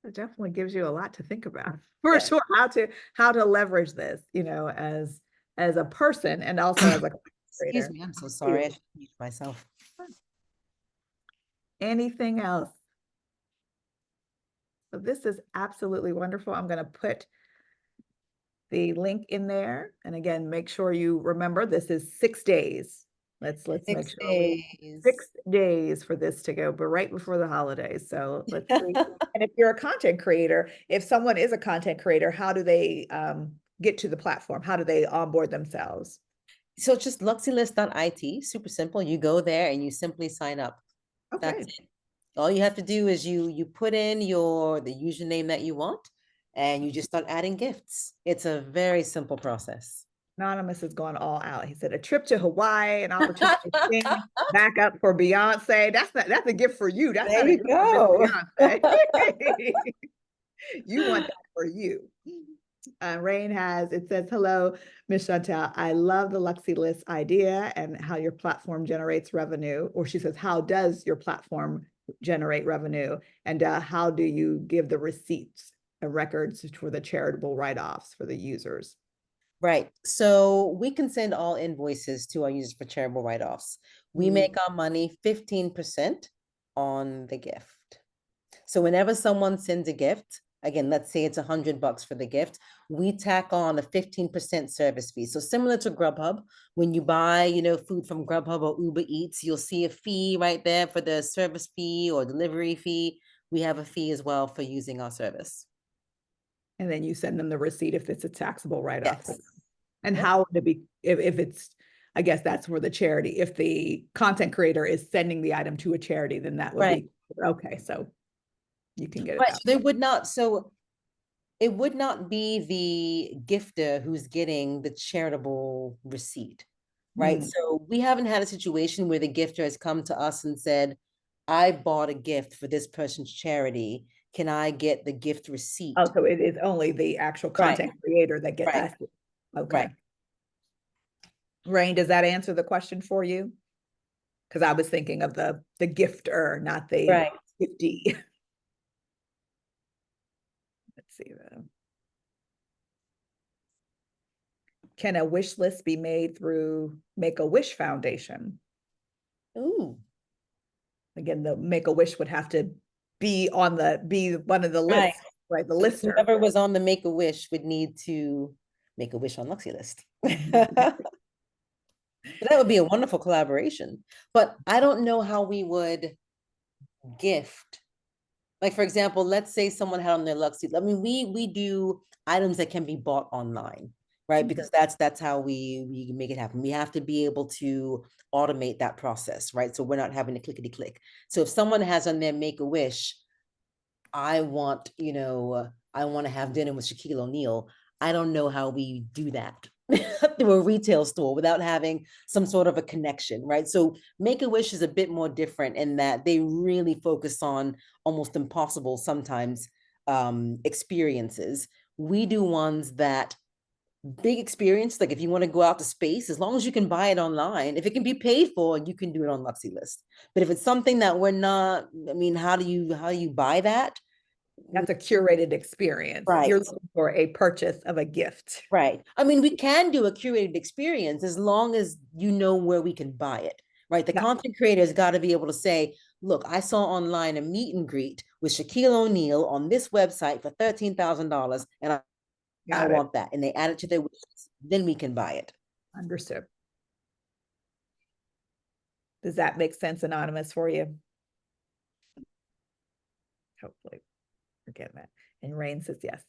It definitely gives you a lot to think about for Yeah. sure. How to leverage this, as a person and also as a Excuse creator. me, I'm so sorry. I You. should mute myself. Anything else? So this is absolutely wonderful. I'm going to put the link in there. And again, make sure you remember this is 6 days. Let's make Six sure we days. 6 days for this to go, but right before the holidays. So let's see. And if you're a content creator, if someone is a content creator, how do they get to the platform? How do they onboard themselves? So it's just luxylist.it, super simple. You go there and you simply sign up. That's Okay. it. All you have to do is you put in the username that you want and you just start adding gifts. It's a very simple process. Anonymous has gone all out. He said a trip to Hawaii, an opportunity to sing back up for Beyonce. That's a gift for you. That's There not a you gift for Miss go. Beyonce. You want that for you. Rain it says, hello, Miss Chantal. I love the Luxy List idea and how your platform generates revenue. Or she says, how does your platform generate revenue? And how do you give the receipts and records for the charitable write-offs for the users? Right. So we can send all invoices to our users for charitable write-offs. We Mm. make our money 15% on the gift. So whenever someone sends a gift, again, let's say it's $100 for the gift, we tack on a 15% service fee. So similar to Grubhub, when you buy, food from Grubhub or Uber Eats, you'll see a fee right there for the service fee or delivery fee. We have a fee as well for using our service. And then you send them the receipt if it's a taxable write-off. Yes. And Yep. how would it be if it's, I guess that's for the charity. If the content creator is sending the item to a charity, then that would Right. be okay. So you can get it Right. that So it would not be the gifter who's getting the charitable receipt, right? way. So we haven't had a situation where the gifter has come to us and said, I bought a gift for this person's charity. Can I get the gift Oh, receipt? so it is only the actual Right, content creator that get right, asked. Okay. right, Rain, does that answer the question for you? Because I was thinking of the gifter, not the right. giftee. Let's see. Can a wish list be made through Make-A-Wish Foundation? Ooh, Again, the Make-A-Wish would have to be one of the right. lists, right? The So lister. whoever was on the Make-A-Wish would need to make a wish on Luxylist. Mhm. That would be a wonderful collaboration. But I don't know how we would gift. Like for example, let's say someone had on their Luxy. I mean, we do items that can be bought online, right? Because that's how we make it happen. We have to be able to automate that process, right? So we're not having to clickety click. So if someone has on their Make a Wish, I want to have dinner with Shaquille O'Neal. I don't know how we do that through a retail store without having some sort of a connection, right? So Make a Wish is a bit more different in that they really focus on almost impossible sometimes experiences. We do ones that big experience, like if you want to go out to space, as long as you can buy it online, if it can be paid for, you can do it on Luxylist. But if it's something that we're not, I mean, how do you buy that? That's a curated experience. You're Right. looking for a purchase of a gift. Right. I mean, we can do a curated experience as long as you know where we can buy it, right? The Yeah, content creator's got to be able to say, look, I saw online a meet and greet with Shaquille O'Neal on this website for $13,000 and I got it. want that. And they add it to their wish list. Then we can buy it. Understood. Does that make sense, Anonymous, for you? Hopefully, we're getting that. And Rain says yes.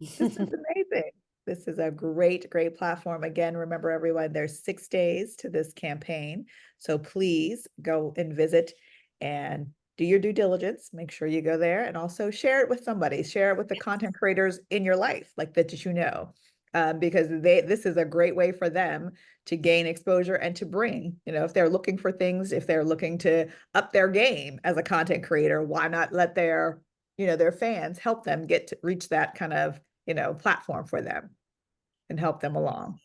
This is amazing. This is a great, great platform. Again, remember everyone, there's 6 days to this campaign. So please go and visit and do your due diligence. Make sure you go there and also share it with somebody. Share it with the content creators in your life, like that you know, because this is a great way for them to gain exposure and to bring, if they're looking for things, if they're looking to up their game as a content creator, why not let their fans help them reach that kind of platform for them and help them along.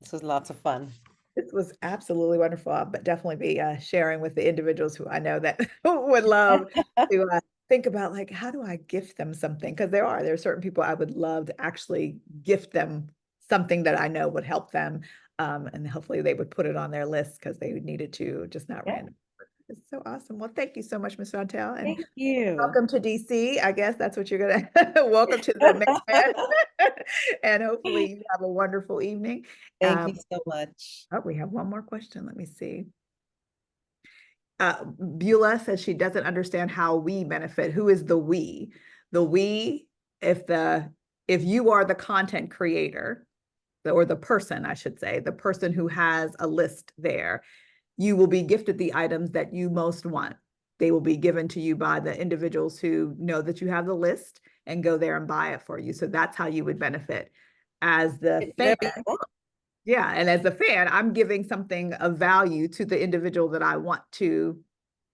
This was lots of fun. This was absolutely wonderful. But definitely be sharing with the individuals who I know that would love to think about, like, how do I gift them something? Because there are certain people I would love to actually gift them something that I know would help them. And hopefully they would put it on their list because they needed to, just not Yeah. random. It's so awesome. Well, thank you so much, Ms. Chantel. And Thank you. welcome to DC. I guess that's what you're gonna welcome to the mainland. And hopefully you have a wonderful evening. Thank you so much. Oh, we have one more question. Let me see. Beulah says she doesn't understand how we benefit. Who is the we? The we, if you are the content creator, or the person, I should say, the person who has a list there, you will be gifted the items that you most want. They will be given to you by the individuals who know that you have the list and go there and buy it for you. So that's how you would benefit. As the fan, Whatever you want. yeah, and as a fan, I'm giving something of value to the individual that I want to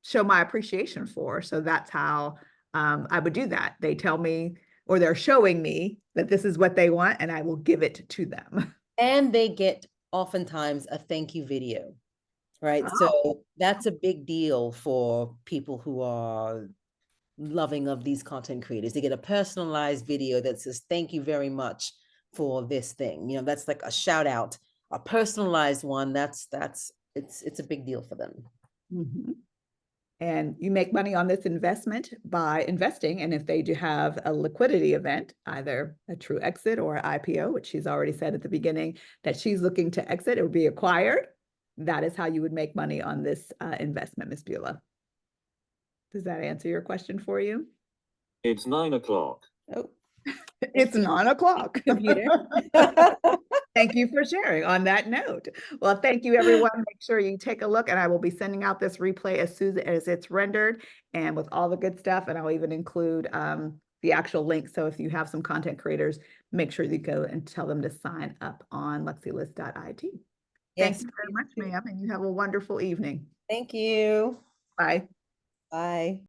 show my appreciation for. So that's how I would do that. They tell me, or they're showing me that this is what they want, and I will give it to them. And they get oftentimes a thank you video, right? Oh, So that's a big deal for people who are loving of these content creators. They get a personalized video that says, thank you very much for this thing. That's like a shout out, a personalized one. It's a big deal for them. mhm. And you make money on this investment by investing. And if they do have a liquidity event, either a true exit or an IPO, which she's already said at the beginning that she's looking to exit or be acquired, that is how you would make money on this investment, Ms. Beulah. Does that answer your question for you? It's 9 o'clock. Oh, It's 9 o'clock. computer. Thank you for sharing on that note. Well, thank you, everyone. Make sure you take a look, and I will be sending out this replay as soon as it's rendered and with all the good stuff. And I'll even include the actual link. So if you have some content creators, make sure you go and tell them to sign up on luxylist.it. Yes, Thank you very please much, do. ma'am, and you have a wonderful evening. Thank you. Bye. Bye.